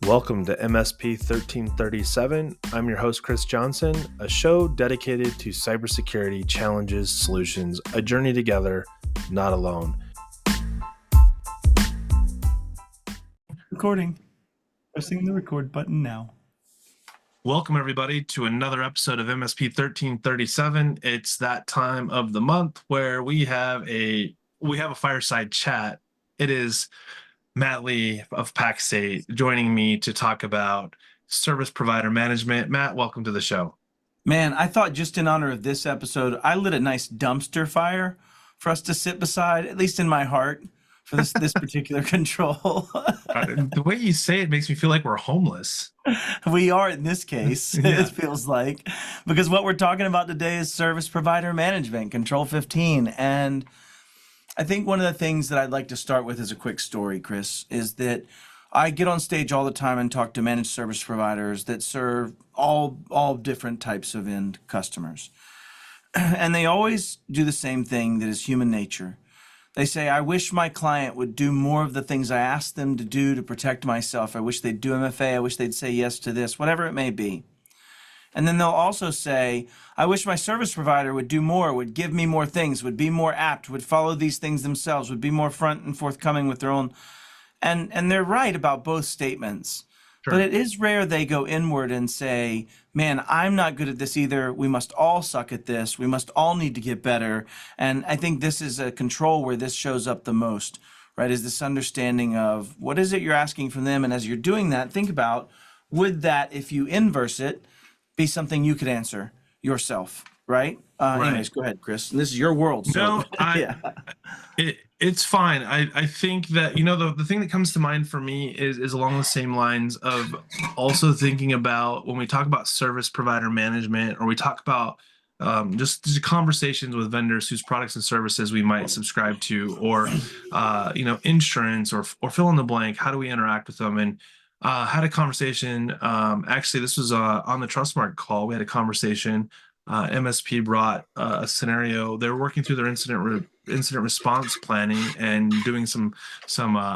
Welcome to MSP 1337. I'm your host, Chris Johnson, a show dedicated to cybersecurity challenges, solutions, a journey together, not alone. Recording. Pressing the record button now. Welcome, everybody, to another episode of MSP 1337. It's that time of the month where we have a fireside chat. It is Matt Lee of PackState joining me to talk about service provider management. Matt, welcome to the show. Man, I thought just in honor of this episode, I lit a nice dumpster fire for us to sit beside, at least in my heart, for this particular control. The way you say it makes me feel like we're homeless. We are in this case, Yeah. It feels like, because what we're talking about today is service provider management, Control 15. And I think one of the things that I'd like to start with as a quick story, Chris, is that I get on stage all the time and talk to managed service providers that serve all different types of end customers. And they always do the same thing that is human nature. They say, I wish my client would do more of the things I asked them to do to protect myself. I wish they'd do MFA. I wish they'd say yes to this, whatever it may be. And then they'll also say, I wish my service provider would do more, would give me more things, would be more apt, would follow these things themselves, would be more front and forthcoming with their own. And they're right about both statements. Sure. But it is rare they go inward and say, man, I'm not good at this either. We must all suck at this. We must all need to get better. And I think this is a control where this shows up the most, right? Is this understanding of what is it you're asking from them? And as you're doing that, think about, would that, if you inverse it, be something you could answer yourself, right? Right. Anyways, go ahead, Chris. And this is your world. So, No, it's fine. I think that, the thing that comes to mind for me is along the same lines of also thinking about when we talk about service provider management, or we talk about just conversations with vendors whose products and services we might subscribe to, or insurance, or fill in the blank. How do we interact with them? And had a conversation. Actually, this was on the Trustmark call. We had a conversation. MSP brought a scenario. They were working through their incident response planning and doing some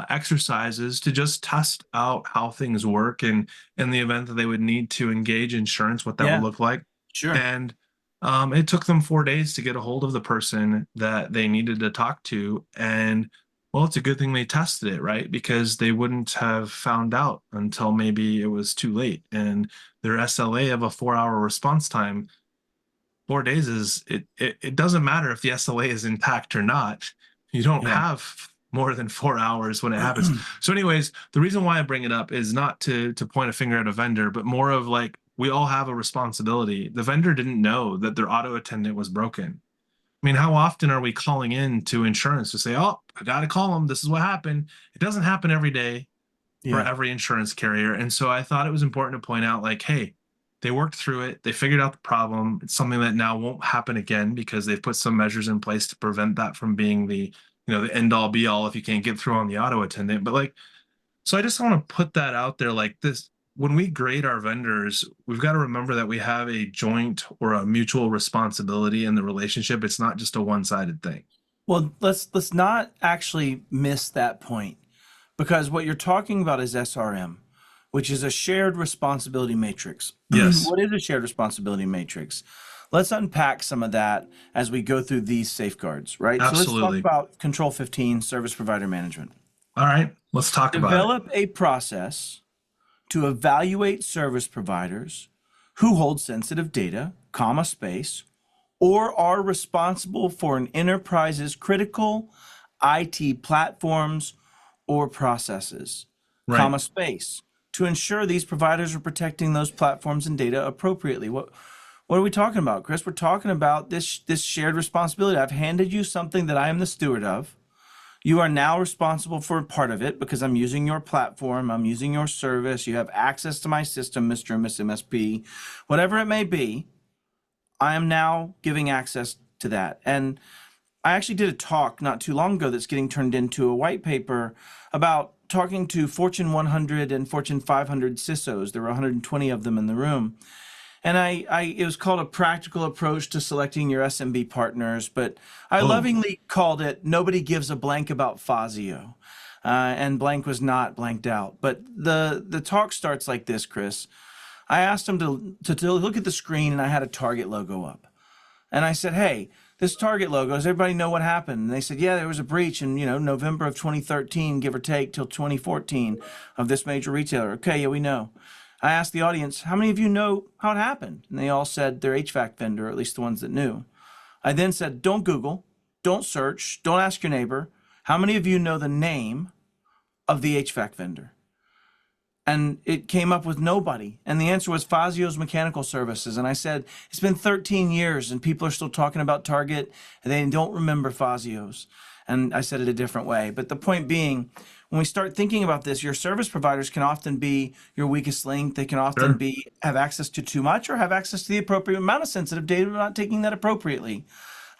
exercises to just test out how things work, and in the event that they would need to engage insurance, what that would look like. Sure. And it took them 4 days to get a hold of the person that they needed to talk to. And well, it's a good thing they tested it, right? Because they wouldn't have found out until maybe it was too late. And their SLA of a 4-hour response time, 4 days is it doesn't matter if the SLA is intact or not. You don't have more than 4 hours when it happens. So anyways, the reason why I bring it up is not to point a finger at a vendor, but more of like, we all have a responsibility. The vendor didn't know that their auto attendant was broken. I mean, how often are we calling in to insurance to say, oh, I got to call them. This is what happened. It doesn't happen every day for every insurance carrier. And so I thought it was important to point out, like, hey, they worked through it. They figured out the problem. It's something that now won't happen again because they've put some measures in place to prevent that from being the end all be all if you can't get through on the auto attendant. But so I just want to put that out there like this. When we grade our vendors, we've got to remember that we have a joint or a mutual responsibility in the relationship. It's not just a one-sided thing. Well, let's not actually miss that point, because what you're talking about is SRM, which is a shared responsibility matrix. Yes. What is a shared responsibility matrix? Let's unpack some of that as we go through these safeguards, right? Absolutely. So let's talk about Control 15, service provider management. All right, let's talk about it. Develop a process to evaluate service providers who hold sensitive data, space, or are responsible for an enterprise's critical IT platforms or processes, space, to ensure these providers are protecting those platforms and data appropriately. What are we talking about, Chris? We're talking about this shared responsibility. I've handed you something that I am the steward of. You are now responsible for a part of it because I'm using your platform, I'm using your service, you have access to my system, Mr. and Miss MSP, whatever it may be. I am now giving access to that. And I actually did a talk not too long ago that's getting turned into a white paper about talking to Fortune 100 and Fortune 500 CISOs. There were 120 of them in the room. And it was called a practical approach to selecting your SMB partners, but I lovingly called it, nobody gives a blank about Fazio. and blank was not blanked out. But the talk starts like this, Chris. I asked him to look at the screen, and I had a Target logo up. And I said, hey, this Target logo, does everybody know what happened? And they said, yeah, there was a breach in, November of 2013, give or take, till 2014 of this major retailer. Okay, yeah, we know. I asked the audience, how many of you know how it happened? And they all said their HVAC vendor, or at least the ones that knew. I then said, don't Google, don't search, don't ask your neighbor. How many of you know the name of the HVAC vendor? And it came up with nobody. And the answer was Fazio's Mechanical Services. And I said, it's been 13 years and people are still talking about Target and they don't remember Fazio's. And I said it a different way. But the point being, when we start thinking about this, your service providers can often be your weakest link. They can often Sure. have access to too much or have access to the appropriate amount of sensitive data, but not taking that appropriately.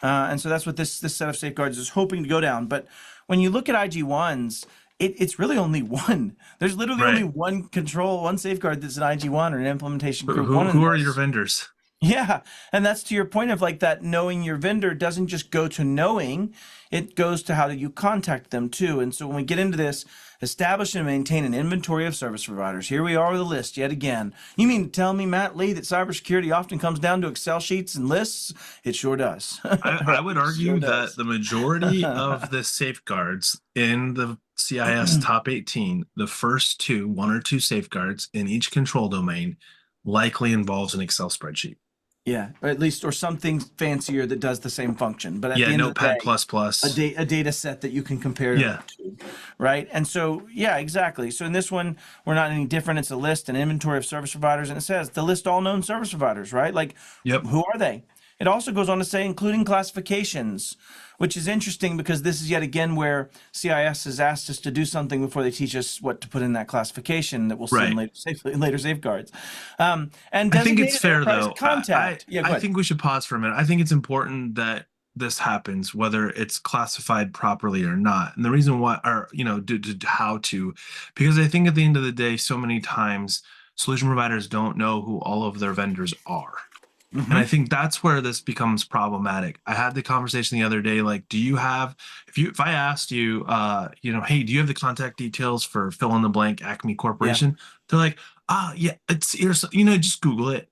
And so that's what this set of safeguards is hoping to go down. But when you look at IG1s, it's really only one. There's literally only Right. one safeguard that's an IG1 or an implementation Who, group who, one in who are this. your vendors? Yeah, and that's to your point of like that knowing your vendor doesn't just go to knowing, it goes to how do you contact them too. And so when we get into this, establish and maintain an inventory of service providers. Here we are with a list yet again. You mean to tell me, Matt Lee, that cybersecurity often comes down to Excel sheets and lists? It sure does. I would It sure argue that does. the majority of the safeguards in the CIS top 18, the first two, one or two safeguards in each control domain, likely involves an Excel spreadsheet. Yeah, or at least, or something fancier that does the same function. But at Yeah, the end of the Notepad day, plus plus. a data set that you can compare Yeah. to, right? And so, yeah, exactly. So in this one, we're not any different. It's a list, an inventory of service providers, and it says the list all known service providers, right? Like, Yep. who are they? It also goes on to say, including classifications, which is interesting because this is yet again where CIS has asked us to do something before they teach us what to put in that classification that we'll see in Right. later safeguards. And I think it's designated fair enterprise though. contact. Yeah, go I ahead. think we should pause for a minute. I think it's important that this happens, whether it's classified properly or not. And the reason why, or how to, because I think at the end of the day, so many times solution providers don't know who all of their vendors are. And I Mm-hmm. think that's where this becomes problematic. I had the conversation the other day, like, do you have, if I asked you, hey, do you have the contact details for fill in the blank Acme Yeah. Corporation? They're like, yeah, it's here. So, just Google it.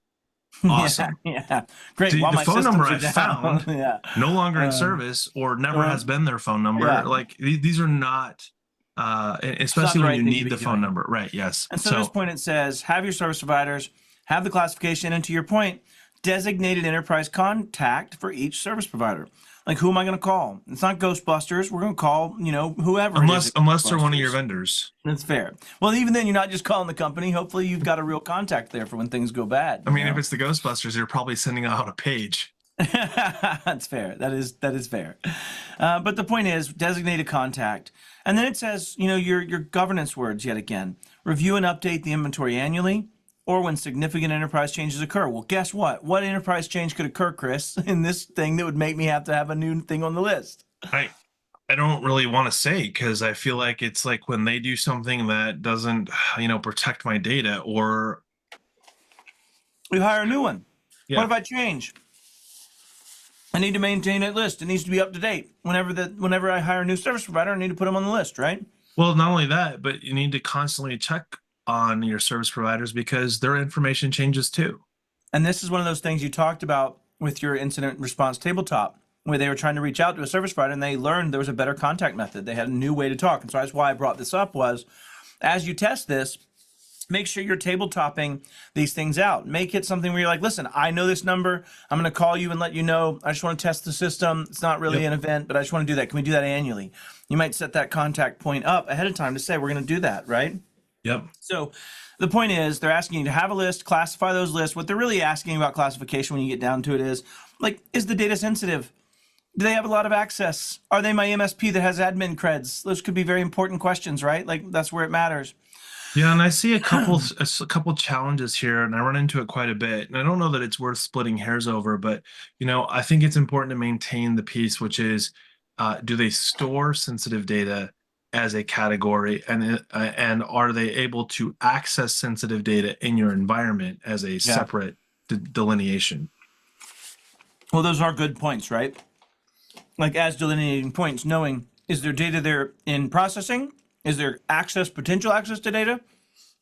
Yeah, Awesome. yeah. Great. The, While the my phone number systems are I down. found Yeah. no longer in Um, service or never uh, has been their phone number. yeah. Like these are not, It's not especially the when right you thing to need be the phone doing. number. Right. Yes. And so at this So, point it says, have your service providers have the classification, and to your point, designated enterprise contact for each service provider. Like, who am I going to call? It's not Ghostbusters. We're going to call, whoever it is at unless they're one of your Ghostbusters. vendors. That's fair. Well, even then, you're not just calling the company. Hopefully, you've got a real contact there for when things go bad. I mean, if it's the Ghostbusters, you're probably sending out a page. That's fair. That is fair. But the point is, designated contact, and then it says, your governance words yet again. Review and update the inventory annually, or when significant enterprise changes occur. Well, guess what? What enterprise change could occur, Chris, in this thing that would make me have to have a new thing on the list? I I don't really want to say because I feel like it's like when they do something that doesn't, protect my data or We hire a new one. What yeah. if I change? I need to maintain that list. It needs to be up to date. Whenever I hire a new service provider, I need to put them on the list, right? Well, not only that, but you need to constantly check on your service providers because their information changes too. And this is one of those things you talked about with your incident response tabletop, where they were trying to reach out to a service provider and they learned there was a better contact method. They had a new way to talk. And so that's why I brought this up was, as you test this, make sure you're tabletopping these things out. Make it something where you're like, listen, I know this number. I'm going to call you and let you know. I just want to test the system. It's not really Yep. an event, but I just want to do that. Can we do that annually? You might set that contact point up ahead of time to say, we're going to do that, right? Yep. So the point is, they're asking you to have a list, classify those lists. What they're really asking about classification when you get down to it is, like, is the data sensitive? Do they have a lot of access? Are they my MSP that has admin creds? Those could be very important questions, right? Like, that's where it matters. Yeah, and I see a couple challenges here, and I run into it quite a bit. And I don't know that it's worth splitting hairs over, but I think it's important to maintain the piece, which is, do they store sensitive data as a category, and are they able to access sensitive data in your environment as a Yeah. separate delineation? Well, those are good points, right? Like, as delineating points, knowing, is there data there in processing? Is there potential access to data?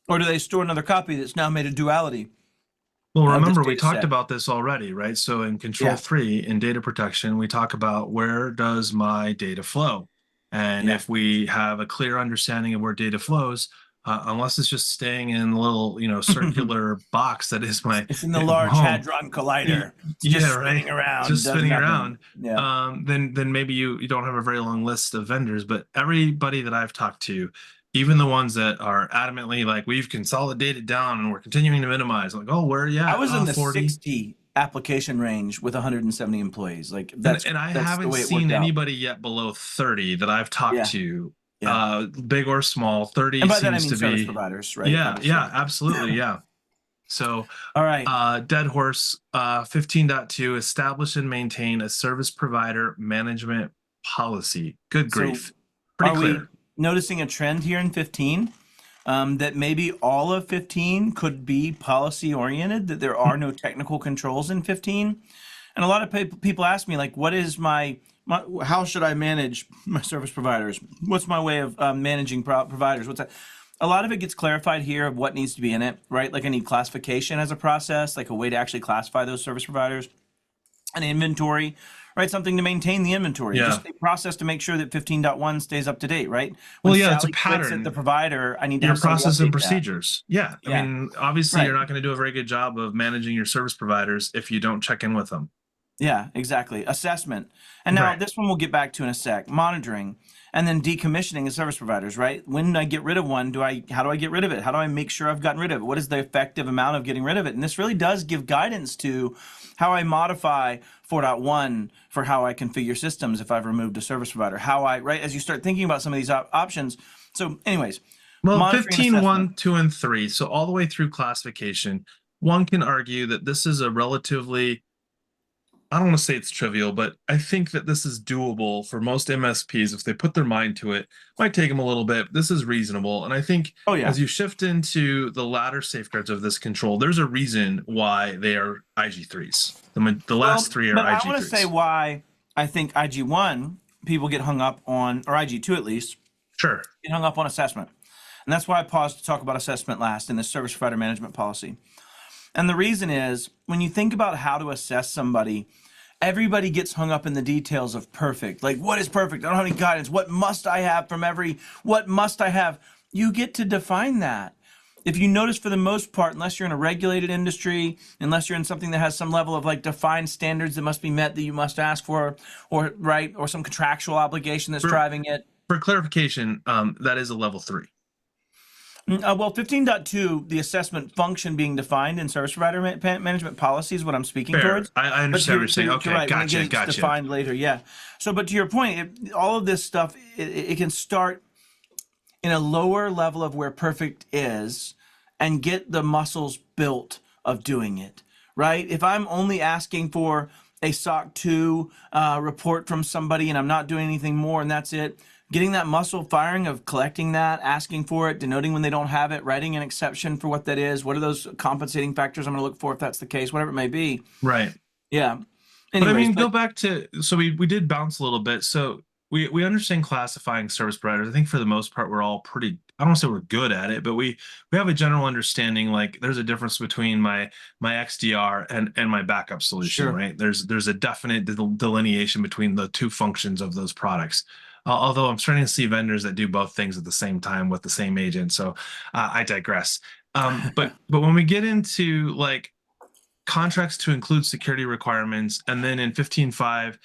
Or do they store another copy that's now made a duality Well, of this remember, we data talked set? about this already, right? So in Control Yeah, 3, in data protection, we talk about where does my data flow? And yeah. if we have a clear understanding of where data flows, unless it's just staying in a little, circular box that is my It's in the Large home, Hadron Collider. It's yeah, just right. spinning around, Just does spinning nothing. around. Yeah. Then maybe you don't have a very long list of vendors, but everybody that I've talked to, even the ones that are adamantly like we've consolidated down and we're continuing to minimize, like, oh, where are you I at? was in Oh, the 40. 60 application range with 170 employees. Like And I that's the haven't way it seen worked out. anybody yet below 30 that I've talked Yeah, to, yeah. big or small. And 30 by that I seems mean to service be, providers, right? yeah, Obviously. yeah, absolutely, yeah. So, All right. Dead Horse 15.2, establish and maintain a service provider management policy. Good So grief. Pretty are we clear. noticing a trend here in 15? That maybe all of 15 could be policy oriented, that there are no technical controls in 15. And a lot of people ask me, like, what is how should I manage my service providers? What's my way of managing providers? What's that? A lot of it gets clarified here of what needs to be in it, right? Like I need classification as a process, like a way to actually classify those service providers, an inventory, right? Something to maintain the inventory, Yeah. just a process to make sure that 15.1 stays up to date, right? When Well, yeah, it's a Sally quits at the pattern. provider, I need to Your have somebody process and update that. procedures. Yeah. I Yeah, mean, obviously, you're right. not going to do a very good job of managing your service providers if you don't check in with them. Yeah, exactly. Assessment. And now Right. this one we'll get back to in a sec. Monitoring and then decommissioning of service providers, right? When I get rid of one, how do I get rid of it? How do I make sure I've gotten rid of it? What is the effective amount of getting rid of it? And this really does give guidance to how I modify 4.1 for how I configure systems if I've removed a service provider. Right? As you start thinking about some of these options. So anyways, Well, monitoring and 15, assessment. 1, 2, and 3. So all the way through classification, one can argue that this is a relatively, I don't want to say it's trivial, but I think that this is doable for most MSPs if they put their mind to it. Might take them a little bit. This is reasonable. And I think Oh yeah. as you shift into the latter safeguards of this control, there's a reason why they are IG3s. The last Well, three are but I want to say IG3s. why I think IG1 people get hung up on, or IG2 at least, Sure. get hung up on assessment. And that's why I paused to talk about assessment last in the service provider management policy. And the reason is when you think about how to assess somebody, everybody gets hung up in the details of perfect. Like, what is perfect? I don't have any guidance. What must I have what must I have? You get to define that. If you notice, for the most part, unless you're in a regulated industry, unless you're in something that has some level of like defined standards that must be met that you must ask for, or right, or some contractual obligation that's For, driving it. for clarification, that is a level 3. Well, 15.2, the assessment function being defined in service provider management policy is what I'm speaking Fair. towards. I But understand what you're saying. you're Okay. right, when it Gotcha. gets Gotcha. defined later, yeah. So, but to your point, all of this stuff, it can start in a lower level of where perfect is and get the muscles built of doing it, right? If I'm only asking for a SOC 2 report from somebody and I'm not doing anything more and that's it, getting that muscle firing of collecting that, asking for it, denoting when they don't have it, writing an exception for what that is, what are those compensating factors I'm going to look for if that's the case, whatever it may be. Right. Yeah. But I Anyways, mean, but go back to, so we did bounce a little bit. So we understand classifying service providers. I think for the most part we're all pretty, I don't want to say we're good at it, but we have a general understanding, like there's a difference between my XDR and my backup solution, sure. right? There's a definite delineation between the two functions of those products. Although I'm starting to see vendors that do both things at the same time with the same agent. So I digress. But when we get into like contracts to include security requirements, and then in 15.5,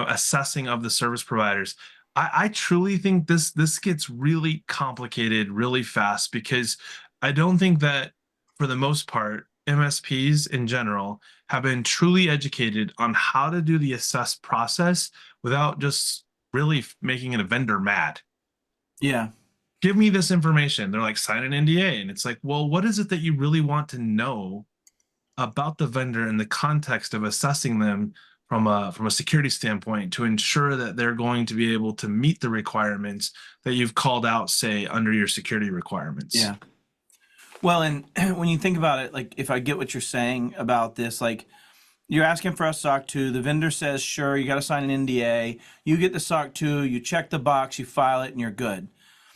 assessing of the service providers, I truly think this gets really complicated really fast, because I don't think that for the most part MSPs in general have been truly educated on how to do the assess process without just really making it a vendor mad. Yeah. Give me this information. They're like, sign an NDA. And it's like, well, what is it that you really want to know about the vendor in the context of assessing them from a security standpoint to ensure that they're going to be able to meet the requirements that you've called out, say, under your security requirements? Yeah. Well, and when you think about it, like if I get what you're saying about this, like you're asking for a SOC 2, the vendor says, sure, you got to sign an NDA. You get the SOC 2, you check the box, you file it, and you're good.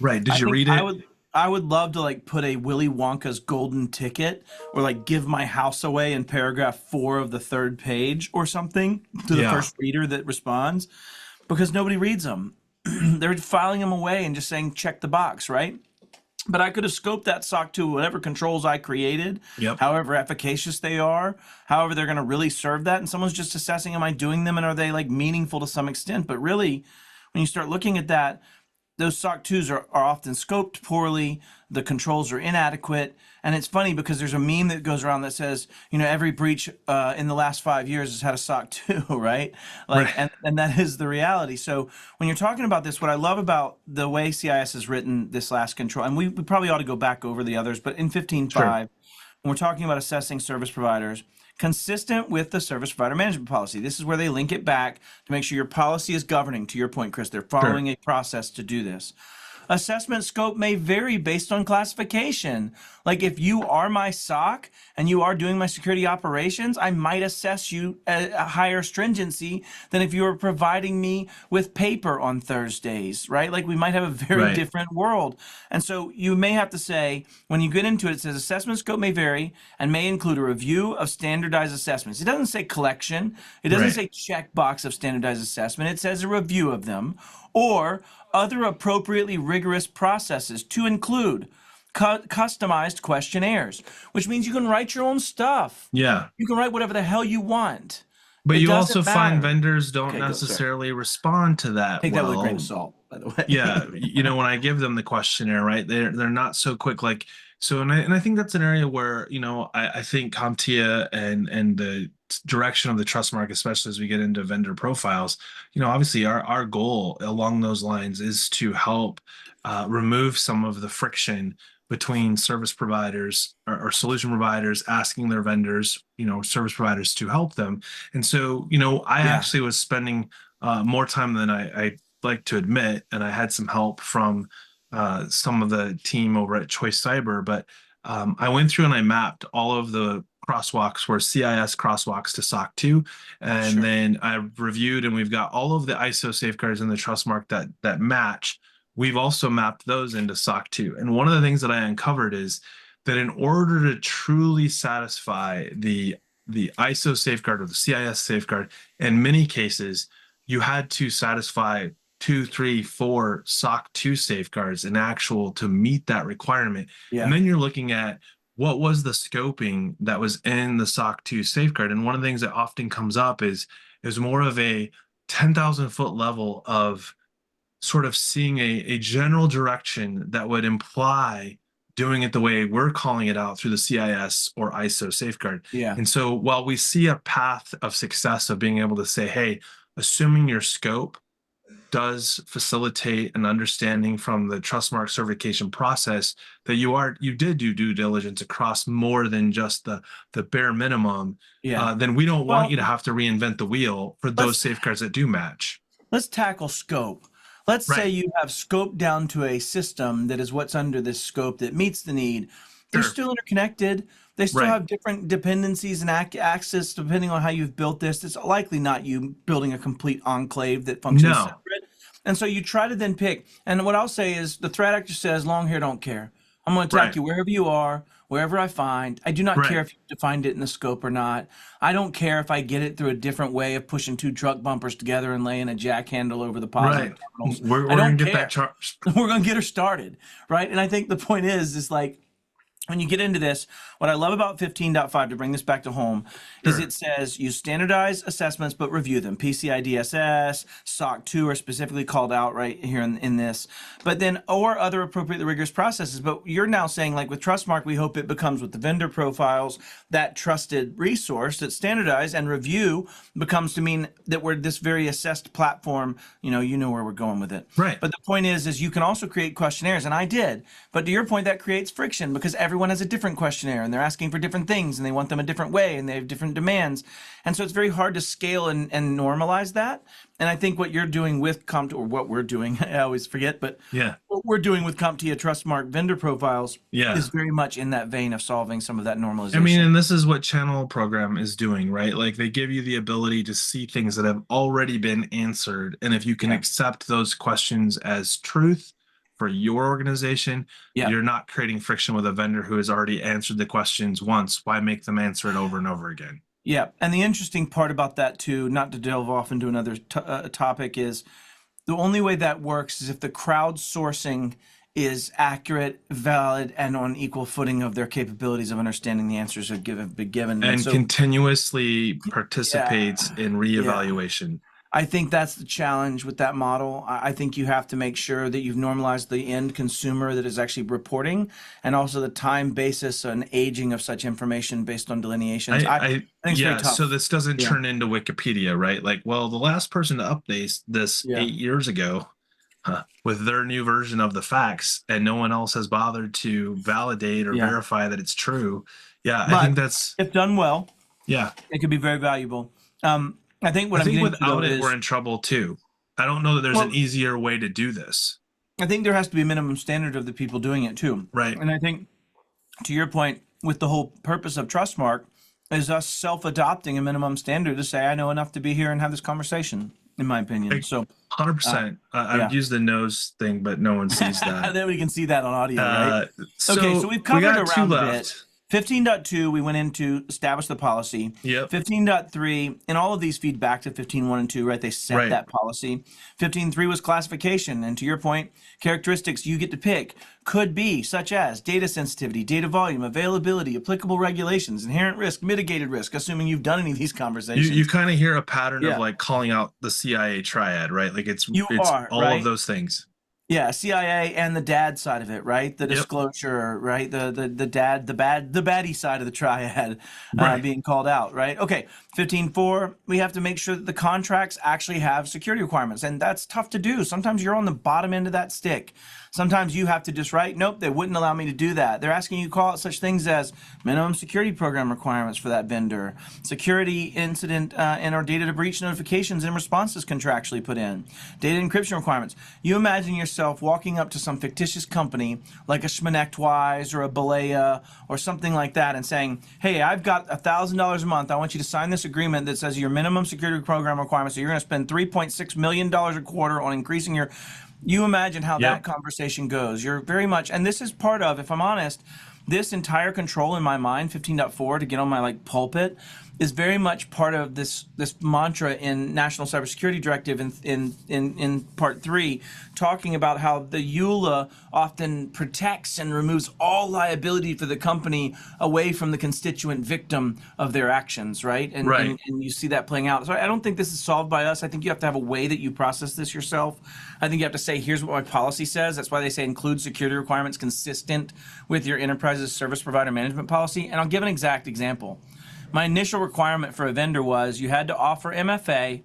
Right. Did I you think read I it? would I would love to like put a Willy Wonka's golden ticket or like give my house away in paragraph 4 of the third page or something to the Yeah. first reader that responds because nobody reads them. They're filing them away and just saying check the box, right? But I could have scoped that sock to whatever controls I created, Yep. however efficacious they are, however they're going to really serve that. And someone's just assessing, am I doing them and are they like meaningful to some extent? But really, when you start looking at that, those SOC 2s are often scoped poorly, the controls are inadequate, and it's funny because there's a meme that goes around that says, every breach in the last 5 years has had a SOC 2, right? Right. Like, and that is the reality. So when you're talking about this, what I love about the way CIS has written this last control, and we probably ought to go back over the others, but in Sure. 15.5, when we're talking about assessing service providers, consistent with the service provider management policy. This is where they link it back to make sure your policy is governing, to your point, Chris. They're Sure. following a process to do this. Assessment scope may vary based on classification. Like if you are my SOC and you are doing my security operations, I might assess you at a higher stringency than if you were providing me with paper on Thursdays, right? Like we might have a very Right. different world. And so you may have to say, when you get into it, it says assessment scope may vary and may include a review of standardized assessments. It doesn't say collection. It doesn't Right. say checkbox of standardized assessment. It says a review of them or other appropriately rigorous processes to include customized questionnaires, which means you can write your own stuff. Yeah. You can write whatever the hell you want. But It you also doesn't find matter. vendors don't Okay, go, sorry. necessarily respond to that Take that with a grain of well. salt, by the Yeah, way. when I give them the questionnaire, right, they're not so quick. Like so, and I think that's an area where I think CompTIA and the direction of the trust mark, especially as we get into vendor profiles, obviously our goal along those lines is to help remove some of the friction between service providers or solution providers asking their vendors, service providers to help them. And so, I Yeah, actually was spending more time than I like to admit, and I had some help from some of the team over at Choice Cyber, but I went through and I mapped all of the crosswalks where CIS crosswalks to SOC 2, and sure. then I reviewed and we've got all of the ISO safeguards in the trust mark that match. We've also mapped those into SOC 2. And one of the things that I uncovered is that in order to truly satisfy the ISO safeguard or the CIS safeguard, in many cases, you had to satisfy two, three, four SOC 2 safeguards in actual to meet that requirement. And Yeah, then you're looking at what was the scoping that was in the SOC 2 safeguard. And one of the things that often comes up is more of a 10,000-foot level of sort of seeing a general direction that would imply doing it the way we're calling it out through the CIS or ISO safeguard. yeah, And so while we see a path of success of being able to say, hey, assuming your scope does facilitate an understanding from the trustmark certification process that you did do due diligence across more than just the bare minimum, yeah. then we don't want Well, you to have to reinvent the wheel for those let's safeguards that do match. let's tackle scope. Let's say Right. you have scope down to a system that is what's under this scope that meets the need. They're Sure. still interconnected. They still Right. have different dependencies and access depending on how you've built this. It's likely not you building a complete enclave that functions No. separate. And so you try to then pick. And what I'll say is the threat actor says, long hair don't care. I'm going to attack Right. you wherever you are, wherever I find. I do not care Right. if you defined it in the scope or not. I don't care if I get it through a different way of pushing two truck bumpers together and laying a jack handle over the positive Right. terminals. We're I gonna don't get that care. charge. We're going to get her started, right? And I think the point is like, when you get into this, what I love about 15.5, to bring this back to home, is Sure. it says you standardize assessments but review them. PCI DSS, SOC 2 are specifically called out right here in this. But then, or other appropriately rigorous processes. But you're now saying, like with Trustmark, we hope it becomes with the vendor profiles, that trusted resource that's standardized, and review becomes to mean that we're this very assessed platform. You know where we're going with it. Right. But the point is you can also create questionnaires, and I did. But to your point, that creates friction because everyone has a different questionnaire and they're asking for different things and they want them a different way and they have different demands. And so it's very hard to scale and normalize that. And I think what you're doing with or what we're doing, I always forget, but Yeah. what we're doing with CompTIA Trustmark vendor profiles Yeah. is very much in that vein of solving some of that I mean, normalization. and this is what channel program is doing, right? Like they give you the ability to see things that have already been answered. And if you can Yeah. accept those questions as truth for your organization, Yeah. you're not creating friction with a vendor who has already answered the questions once. Why make them answer it over and over again? Yeah. And the interesting part about that too, not to delve off into another topic, is the only way that works is if the crowdsourcing is accurate, valid, and on equal footing of their capabilities of understanding the answers that have been given. And And so, continuously yeah, participates in yeah. reevaluation. I think that's the challenge with that model. I think you have to make sure that you've normalized the end consumer that is actually reporting, and also the time basis and aging of such information based on delineations. I think it's very Yeah, so tough. this doesn't Yeah. turn into Wikipedia, right? Like, well, the last person to update this Yeah. 8 years ago, with their new version of the facts, and no one else has bothered to validate or Yeah. verify that it's true. Yeah, I think But that's, if done well, yeah. it could be very valuable. I think what I I'm think getting to though without it, we're is, in trouble too. I don't know that there's an well, easier way to do this. I think there has to be a minimum standard of the people doing it too. Right. And I think, to your point, with the whole purpose of Trustmark, is us self-adopting a minimum standard to say, I know enough to be here and have this conversation, in my opinion. Like, So, uh, 100%. I would yeah. use the nose thing, but no one sees that. Then we can see that on audio, right? Uh, Okay, so so we've we covered got two around a bit. left. 15.2, we went into establish the policy. Yep. 15.3, and all of these feed back to 15.1 and 2, right? They set Right. that policy. 15.3 was classification. And to your point, characteristics you get to pick could be such as data sensitivity, data volume, availability, applicable regulations, inherent risk, mitigated risk, assuming you've done any of these conversations. You kind of hear a pattern of Yeah. like calling out the CIA triad, right? Like it's You it's are, all of right? those things. Yeah, CIA and the dad side of it, right? The Yep. disclosure, right? The dad, the baddie side of the triad Right. being called out, right? Okay, 15.4, we have to make sure that the contracts actually have security requirements, and that's tough to do. Sometimes you're on the bottom end of that stick. Sometimes you have to just write, nope, they wouldn't allow me to do that. They're asking you to call out such things as minimum security program requirements for that vendor, security incident and or data breach notifications and responses contractually put in, data encryption requirements. You imagine yourself walking up to some fictitious company like a Schminechtwise or a Balea or something like that and saying, hey, I've got $1,000 a month. I want you to sign this agreement that says your minimum security program requirements. So you're going to spend $3.6 million a quarter on increasing your. You imagine how that Yep. conversation goes. You're very much, and this is part of, if I'm honest, this entire control in my mind, 15.4, to get on my like pulpit, is very much part of this mantra in National Cybersecurity Directive in Part 3, talking about how the EULA often protects and removes all liability for the company away from the constituent victim of their actions, right? And, Right. and you see that playing out. So I don't think this is solved by us. I think you have to have a way that you process this yourself. I think you have to say, here's what my policy says. That's why they say include security requirements consistent with your enterprise's service provider management policy. And I'll give an exact example. My initial requirement for a vendor was you had to offer MFA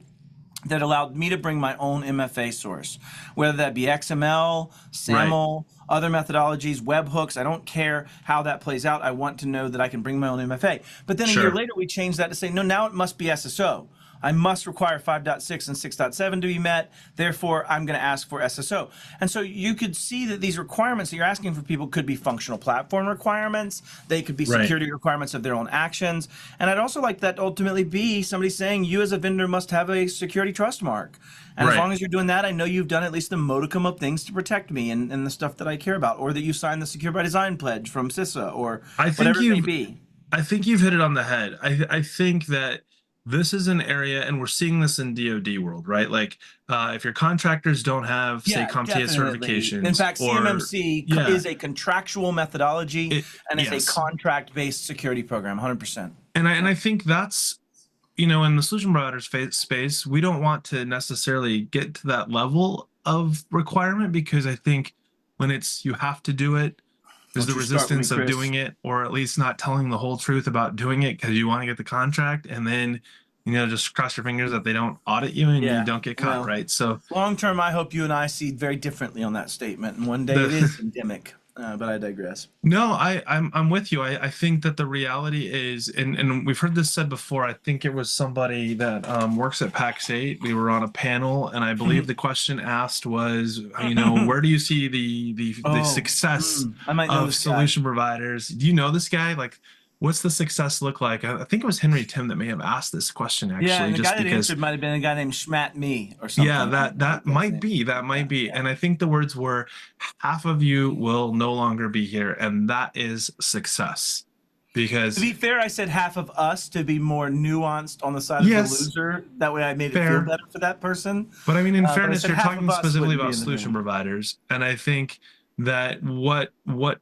that allowed me to bring my own MFA source, whether that be XML, SAML, other methodologies, webhooks. I don't care how that plays out. I want to know that I can bring my own MFA. But then a year later, we changed that to say, no, now it must be SSO. I must require 5.6 and 6.7 to be met. Therefore, I'm going to ask for SSO. And so you could see that these requirements that you're asking for people could be functional platform requirements. They could be security requirements of their own actions. And I'd also like that to ultimately be somebody saying you as a vendor must have a security trust mark. And as long as you're doing that, I know you've done at least the modicum of things to protect me and the stuff that I care about, or that you signed the Secure by Design pledge from CISA or whatever it may be. I think you've hit it on the head. I think that this is an area, and we're seeing this in DoD world, right? Like if your contractors don't have, say, CompTIA certifications. In fact, or, CMMC is a contractual methodology and it's a contract-based security program, 100%. And I think that's, you know, in the solution provider space, we don't want to necessarily get to that level of requirement, because I think when it's you have to do it, there's the resistance of doing it, or at least not telling the whole truth about doing it because you want to get the contract, and then, you know, just cross your fingers that they don't audit you and you don't get caught, right? So long term, I hope you and I see very differently on that statement, and one day it is endemic. But I digress. No, I'm with you. I think that the reality is, and we've heard this said before. I think it was somebody that works at PAX8. We were on a panel, and I believe the question asked was, you know, where do you see the success of solution providers? Do you know this guy? Like, what's the success look like? I think it was Henry Tim that may have asked this question Yeah, actually, and the just guy that because answered might have been a guy named Schmat Me or yeah, something. I that think that's might it. be, that Yeah, might be. yeah. And I think the words were half of you will no longer be here, and that is success. To Because be fair, I said half of us to be more nuanced on the side of the yes, loser. That way I made it feel fair. better for that person. But I mean, in But I fairness, said you're half of talking us specifically wouldn't be about in the solution room. providers, and I think that what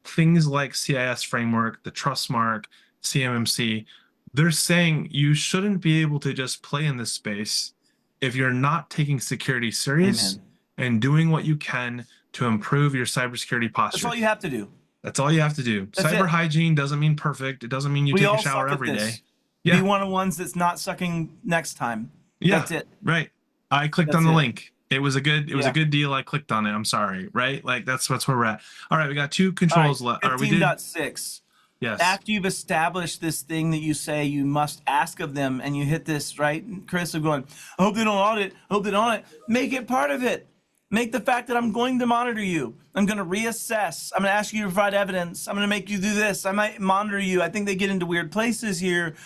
things like CIS framework, the trust mark, CMMC, they're saying you shouldn't be able to just play in this space if you're not taking security serious Amen. and doing what you can to improve your cybersecurity That's posture. all you have to do. That's all you have to do. That's Cyber it. hygiene doesn't mean perfect. It doesn't mean you We take a all shower suck at every day. this. Be Yeah, one of the ones that's not sucking next time. yeah, That's it. right. I clicked on That's the it. link. It was a Yeah. good deal. I clicked on it. I'm sorry, right? Like that's where we're at. All right, we got two All right. controls left. Or we did 15.6. yes. After you've established this thing that you say you must ask of them and you hit this, right, Chris, of going, I hope they don't audit, I hope they don't audit, make it part of it. Make the fact that I'm going to monitor you. I'm going to reassess. I'm going to ask you to provide evidence. I'm going to make you do this. I might monitor you. I think they get into weird places here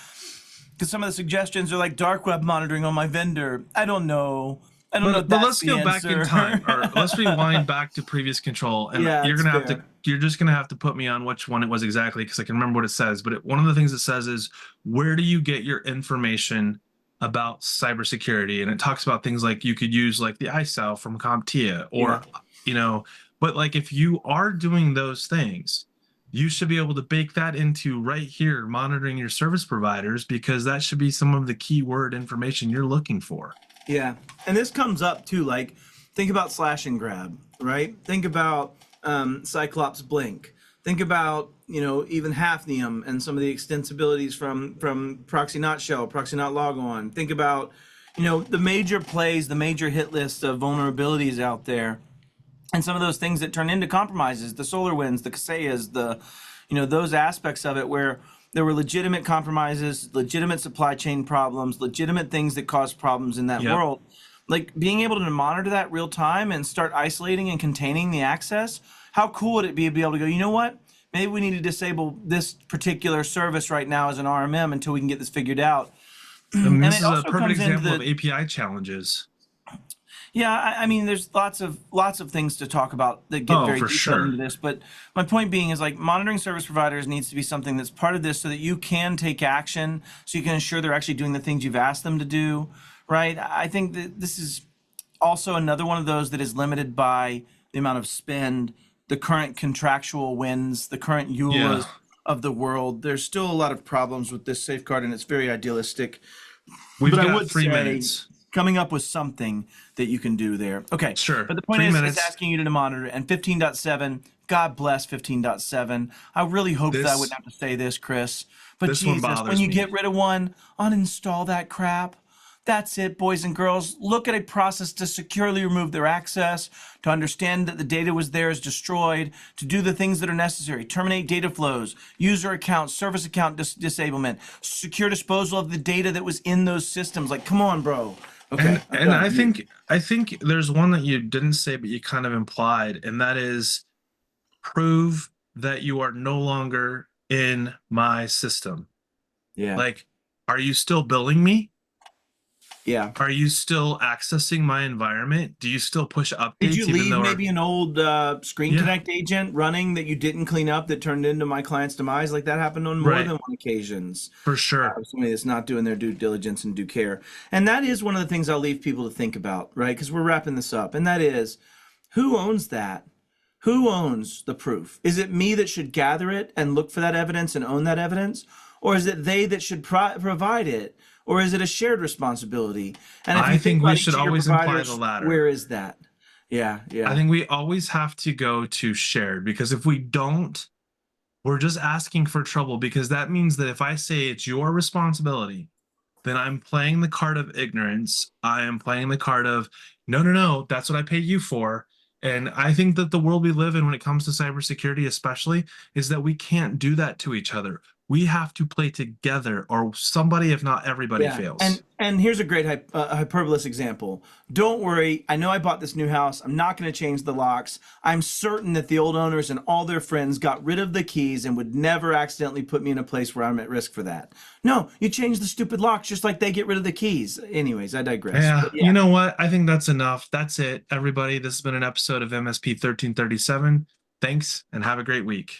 because some of the suggestions are like dark web monitoring on my vendor. I don't know. I don't know if But that's let's the go back in answer. time, or let's rewind back to previous control, and Yeah, it's fair. you're just gonna have to put me on which one it was exactly because I can remember what it says. But one of the things it says is where do you get your information about cybersecurity, and it talks about things like you could use like the ISAL from CompTIA, Yeah. or you know, but like if you are doing those things, you should be able to bake that into right here monitoring your service providers because that should be some of the keyword information you're looking for. Yeah, and this comes up too. Like, think about slash and grab, right? Think about Cyclops Blink. Think about even Hafnium and some of the extensibilities from Proxy Not Shell, Proxy Not Log On. Think about the major plays, the major hit list of vulnerabilities out there, and some of those things that turn into compromises, the SolarWinds, the Kaseya's, the those aspects of it where there were legitimate compromises, legitimate supply chain problems, legitimate things that caused problems in that Yep. world. Like being able to monitor that real time and start isolating and containing the access, how cool would it be to be able to go, you know what? Maybe we need to disable this particular service right now as an RMM until we can get this figured out. I mean, And this it is a also perfect comes into example of the API challenges. yeah, I mean, there's lots of things to talk about that get Oh, very for detailed sure. into this. But my point being is like monitoring service providers needs to be something that's part of this, so that you can take action, so you can ensure they're actually doing the things you've asked them to do, right? I think that this is also another one of those that is limited by the amount of spend, the current contractual wins, the current Yeah. EULAs of the world. There's still a lot of problems with this safeguard, and it's very idealistic. We've But I got would three say minutes. coming up with something that you can do there. Okay. Sure. But the point 3 is, it's minutes. asking you to monitor. And 15.7, God bless 15.7. I really hoped that I wouldn't This have to say this, Chris. But this one Jesus, when bothers you me. get rid of one, uninstall that crap. That's it, boys and girls. Look at a process to securely remove their access, to understand that the data was there is destroyed, to do the things that are necessary. Terminate data flows, user accounts, service account disablement, secure disposal of the data that was in those systems. Like, come on, bro. Okay, I'm And done. You. I think there's one that you didn't say but you kind of implied, and that is prove that you are no longer in my system. Yeah. Like, are you still billing me? Yeah. Are you still accessing my environment? Do you still push Did you updates even leave though maybe an old Screen yeah, Connect agent running that you didn't clean up that turned into my client's demise? Like that happened on more right, than one occasions. for sure. Somebody that's not doing their due diligence and due care. And that is one of the things I'll leave people to think about, right? Because we're wrapping this up. And that is, who owns that? Who owns the proof? Is it me that should gather it and look for that evidence and own that evidence? Or is it they that should provide it? Or is it a shared responsibility? And if I you think think we about should each of your always imply the providers, latter. where is that? Yeah, I yeah. think we always have to go to shared because if we don't, we're just asking for trouble because that means that if I say it's your responsibility, then I'm playing the card of ignorance. I am playing the card of no, no, no, that's what I pay you for. And I think that the world we live in when it comes to cybersecurity, especially, is that we can't do that to each other. We have to play together, or somebody, if not everybody, Yeah, fails. and here's a great hyperbolous example. Don't worry, I know I bought this new house. I'm not going to change the locks. I'm certain that the old owners and all their friends got rid of the keys and would never accidentally put me in a place where I'm at risk for that. No, you change the stupid locks just like they get rid of the keys. Anyways, I digress. Yeah, But you yeah, know what? I think that's enough. That's it, everybody. This has been an episode of MSP 1337. Thanks and have a great week.